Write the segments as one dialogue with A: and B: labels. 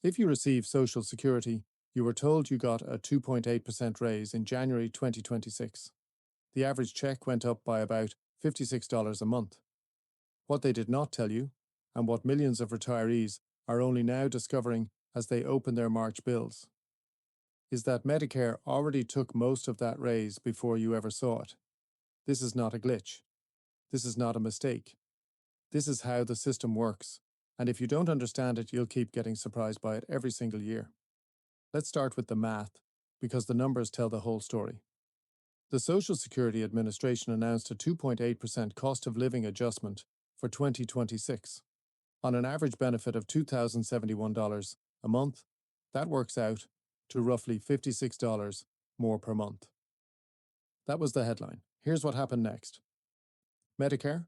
A: If you receive Social Security, you were told you got a 2.8% raise in January 2026. The average check went up by about $56 a month. What they did not tell you, and what millions of retirees are only now discovering as they open their March bills, is that Medicare already took most of that raise before you ever saw it. This is not a glitch. This is not a mistake. This is how the system works, and if you don't understand it, you'll keep getting surprised by it every single year. Let's start with the math, because the numbers tell the whole story. The Social Security Administration announced a 2.8% cost of living adjustment for 2026. On an average benefit of $2,071 a month, that works out to roughly $56 more per month. That was the headline. Here's what happened next. Medicare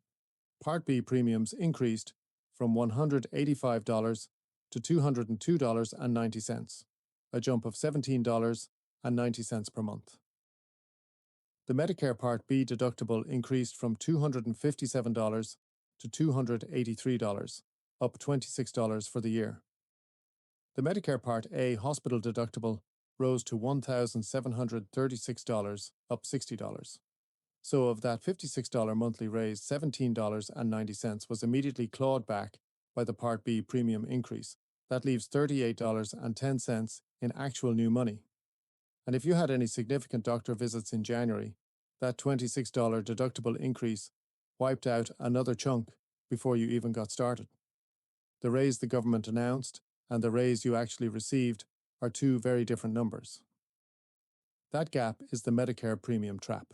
A: Part B premiums increased from $185 to $202.90, a jump of $17.90 per month. The Medicare Part B deductible increased from $257 to $283, up $26 for the year. The Medicare Part A hospital deductible rose to $1,736, up $60. So of that $56 monthly raise, $17.90 was immediately clawed back by the Part B premium increase. That leaves $38.10 in actual new money. And if you had any significant doctor visits in January, that $26 deductible increase wiped out another chunk before you even got started. The raise the government announced and the raise you actually received are two very different numbers. That gap is the Medicare premium trap.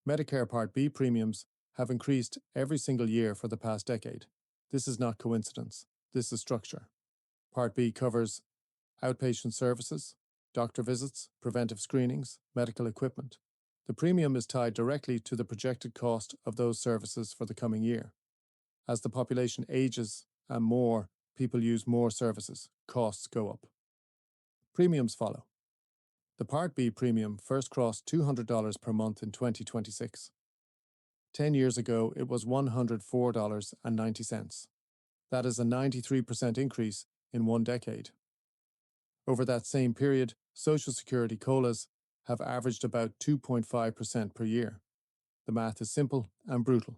A: Medicare Part B premiums have increased every single year for the past decade. This is not coincidence. This is structure. Part B covers outpatient services, doctor visits, preventive screenings, medical equipment. The premium is tied directly to the projected cost of those services for the coming year. As the population ages and more people use more services, costs go up. Premiums follow. The Part B premium first crossed $200 per month in 2026. 10 years ago, it was $104.90. That is a 93% increase in one decade. Over that same period, Social Security COLAs have averaged about 2.5% per year. The math is simple and brutal.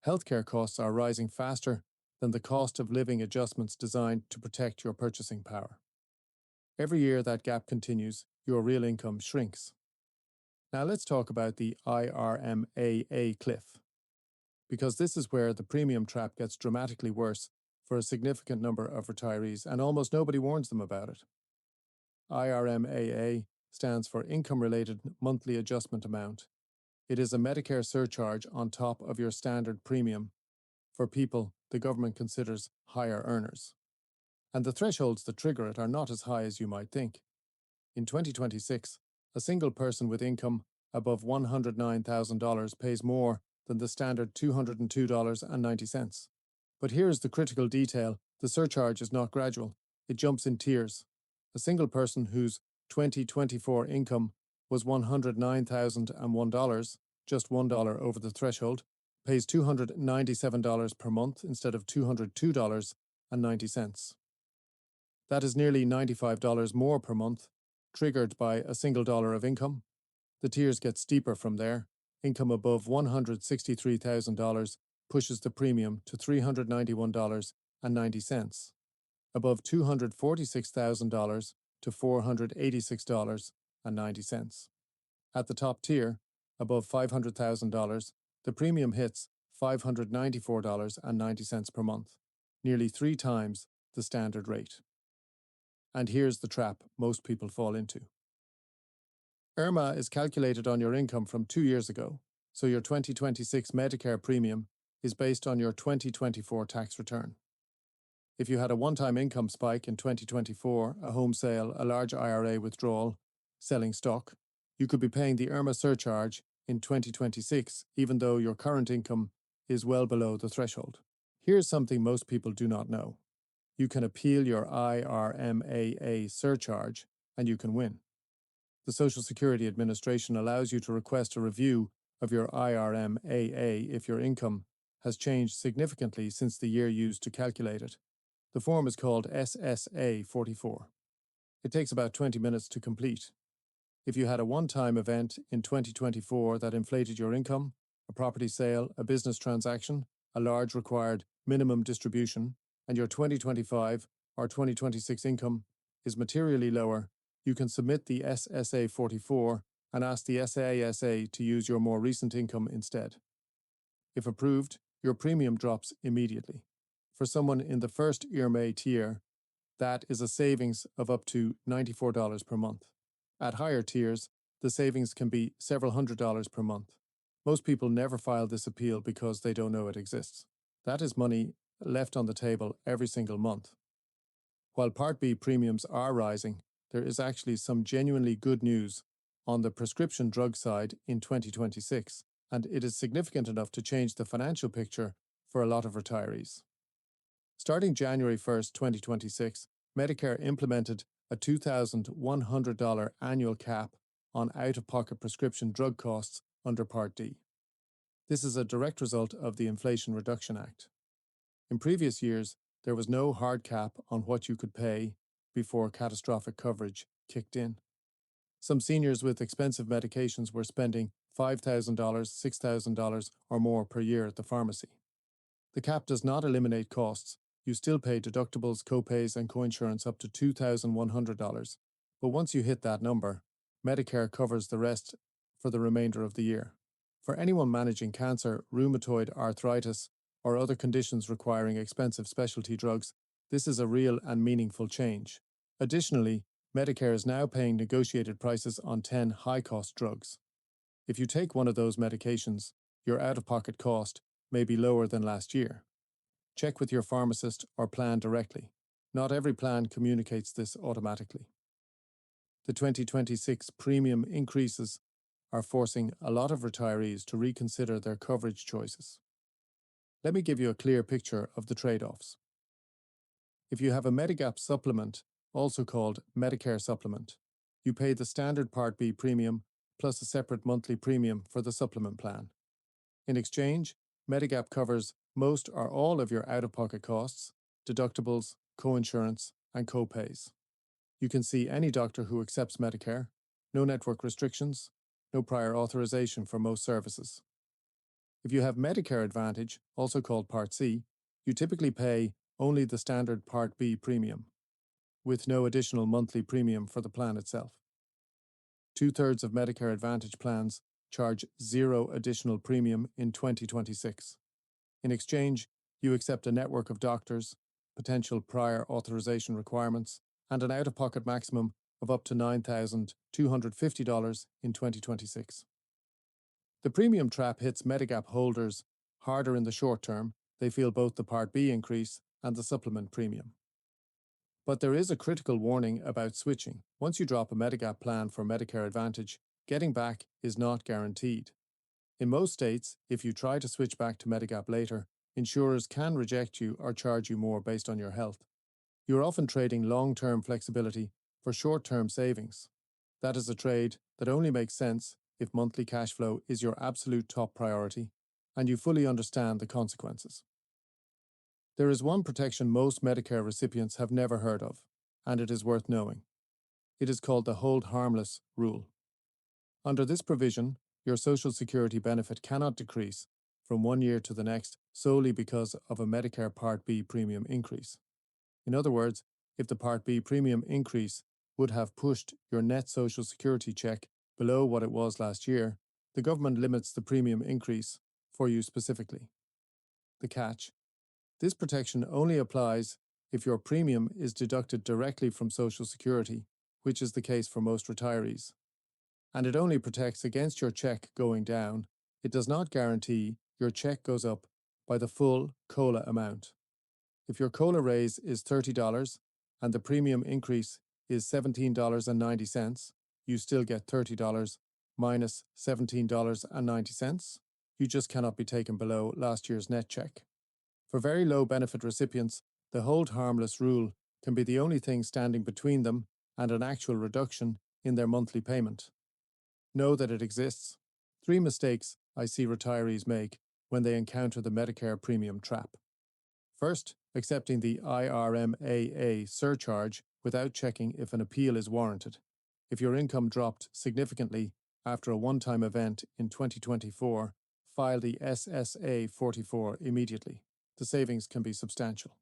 A: Healthcare costs are rising faster than the cost of living adjustments designed to protect your purchasing power. Every year that gap continues, your real income shrinks. Now let's talk about the IRMAA cliff, because this is where the premium trap gets dramatically worse for a significant number of retirees, and almost nobody warns them about it. IRMAA stands for Income-Related Monthly Adjustment Amount. It is a Medicare surcharge on top of your standard premium for people the government considers higher earners. And the thresholds that trigger it are not as high as you might think. In 2026, a single person with income above $109,000 pays more than the standard $202.90. But here's the critical detail: the surcharge is not gradual, it jumps in tiers. A single person whose 2024 income was $109,001, just $1 over the threshold, pays $297 per month instead of $202.90. That is nearly $95 more per month, triggered by a single dollar of income. The tiers get steeper from there. Income above $163,000 pushes the premium to $391.90. Above $246,000 to $486.90. At the top tier, above $500,000, the premium hits $594.90 per month, nearly 3 times the standard rate. And here's the trap most people fall into. IRMAA is calculated on your income from 2 years ago, so your 2026 Medicare premium is based on your 2024 tax return. If you had a one-time income spike in 2024, a home sale, a large IRA withdrawal, selling stock, you could be paying the IRMAA surcharge in 2026, even though your current income is well below the threshold. Here's something most people do not know. You can appeal your IRMAA surcharge, and you can win. The Social Security Administration allows you to request a review of your IRMAA if your income has changed significantly since the year used to calculate it. The form is called SSA 44. It takes about 20 minutes to complete. If you had a one-time event in 2024 that inflated your income, a property sale, a business transaction, a large required minimum distribution, and your 2025 or 2026 income is materially lower, you can submit the SSA 44 and ask the SASA to use your more recent income instead. If approved, your premium drops immediately. For someone in the first IRMAA tier, that is a savings of up to $94 per month. At higher tiers, the savings can be several $100s per month. Most people never file this appeal because they don't know it exists. That is money left on the table every single month. While Part B premiums are rising, there is actually some genuinely good news on the prescription drug side in 2026, and it is significant enough to change the financial picture for a lot of retirees. Starting January 1st, 2026, Medicare implemented a $2,100 annual cap on out-of-pocket prescription drug costs under Part D. This is a direct result of the Inflation Reduction Act. In previous years, there was no hard cap on what you could pay before catastrophic coverage kicked in. Some seniors with expensive medications were spending $5,000, $6,000 or more per year at the pharmacy. The cap does not eliminate costs. You still pay deductibles, copays, and coinsurance up to $2,100. But once you hit that number, Medicare covers the rest for the remainder of the year. For anyone managing cancer, rheumatoid arthritis, or other conditions requiring expensive specialty drugs, this is a real and meaningful change. Additionally, Medicare is now paying negotiated prices on 10 high-cost drugs. If you take one of those medications, your out-of-pocket cost may be lower than last year. Check with your pharmacist or plan directly. Not every plan communicates this automatically. The 2026 premium increases are forcing a lot of retirees to reconsider their coverage choices. Let me give you a clear picture of the trade-offs. If you have a Medigap supplement, also called Medicare supplement, you pay the standard Part B premium plus a separate monthly premium for the supplement plan. In exchange, Medigap covers most or all of your out-of-pocket costs, deductibles, coinsurance, and copays. You can see any doctor who accepts Medicare, no network restrictions, no prior authorization for most services. If you have Medicare Advantage, also called Part C, you typically pay only the standard Part B premium, with no additional monthly premium for the plan itself. 2/3 of Medicare Advantage plans charge zero additional premium in 2026. In exchange, you accept a network of doctors, potential prior authorization requirements, and an out-of-pocket maximum of up to $9,250 in 2026. The premium trap hits Medigap holders harder in the short term. They feel both the Part B increase and the supplement premium. But there is a critical warning about switching. Once you drop a Medigap plan for Medicare Advantage, getting back is not guaranteed. In most states, if you try to switch back to Medigap later, insurers can reject you or charge you more based on your health. You're often trading long-term flexibility for short-term savings. That is a trade that only makes sense if monthly cash flow is your absolute top priority and you fully understand the consequences. There is one protection most Medicare recipients have never heard of, and it is worth knowing. It is called the Hold Harmless rule. Under this provision, your Social Security benefit cannot decrease from one year to the next solely because of a Medicare Part B premium increase. In other words, if the Part B premium increase would have pushed your net Social Security check below what it was last year, the government limits the premium increase for you specifically. The catch: this protection only applies if your premium is deducted directly from Social Security, which is the case for most retirees. And it only protects against your check going down. It does not guarantee your check goes up by the full COLA amount. If your COLA raise is $30 and the premium increase is $17.90, you still get $30 minus $17.90. You just cannot be taken below last year's net check. For very low benefit recipients, the Hold Harmless rule can be the only thing standing between them and an actual reduction in their monthly payment. Know that it exists. 3 mistakes I see retirees make when they encounter the Medicare premium trap. First, accepting the IRMAA surcharge without checking if an appeal is warranted. If your income dropped significantly after a one-time event in 2024, file the SSA 44 immediately. The savings can be substantial.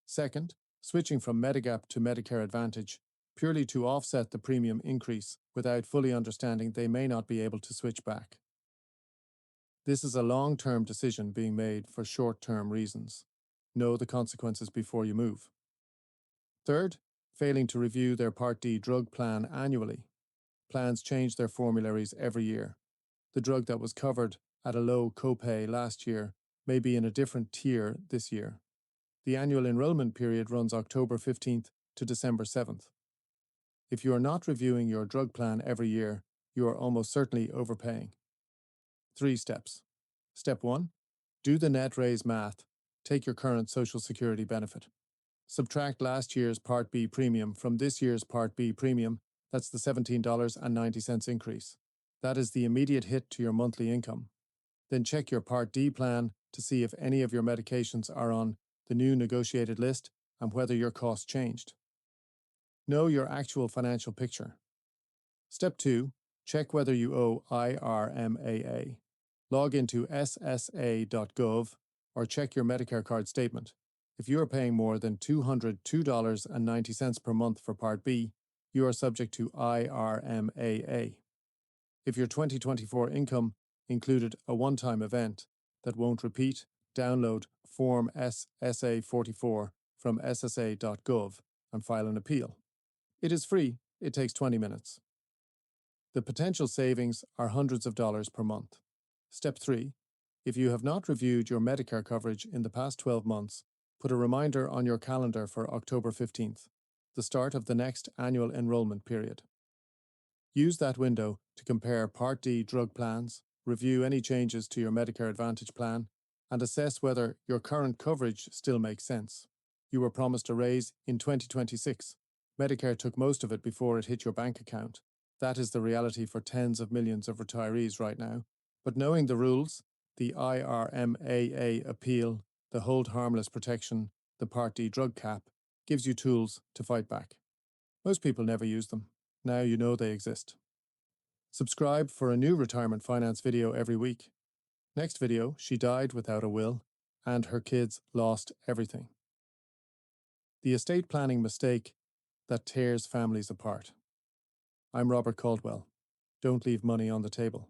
A: Second, switching from Medigap to Medicare Advantage purely to offset the premium increase without fully understanding they may not be able to switch back. This is a long-term decision being made for short-term reasons. Know the consequences before you move. Third, failing to review their Part D drug plan annually. Plans change their formularies every year. The drug that was covered at a low copay last year may be in a different tier this year. The annual enrollment period runs October 15th to December 7th. If you are not reviewing your drug plan every year, you are almost certainly overpaying. 3 steps. Step 1. Do the net raise math. Take your current Social Security benefit. Subtract last year's Part B premium from this year's Part B premium. That's the $17.90 increase. That is the immediate hit to your monthly income. Then check your Part D plan to see if any of your medications are on the new negotiated list and whether your costs changed. Know your actual financial picture. Step 2. Check whether you owe IRMAA. Log into ssa.gov or check your Medicare card statement. If you are paying more than $202.90 per month for Part B, you are subject to IRMAA. If your 2024 income included a one-time event that won't repeat, download Form SSA 44 from ssa.gov and file an appeal. It is free. It takes 20 minutes. The potential savings are hundreds of dollars per month. Step 3. If you have not reviewed your Medicare coverage in the past 12 months, put a reminder on your calendar for October 15th, the start of the next annual enrollment period. Use that window to compare Part D drug plans, review any changes to your Medicare Advantage plan, and assess whether your current coverage still makes sense. You were promised a raise in 2026. Medicare took most of it before it hit your bank account. That is the reality for tens of millions of retirees right now. But knowing the rules, the IRMAA appeal, the hold harmless protection, the Part D drug cap, gives you tools to fight back. Most people never use them. Now you know they exist. Subscribe for a new retirement finance video every week. Next video, she died without a will, and her kids lost everything. The estate planning mistake that tears families apart. I'm Robert Caldwell. Don't leave money on the table.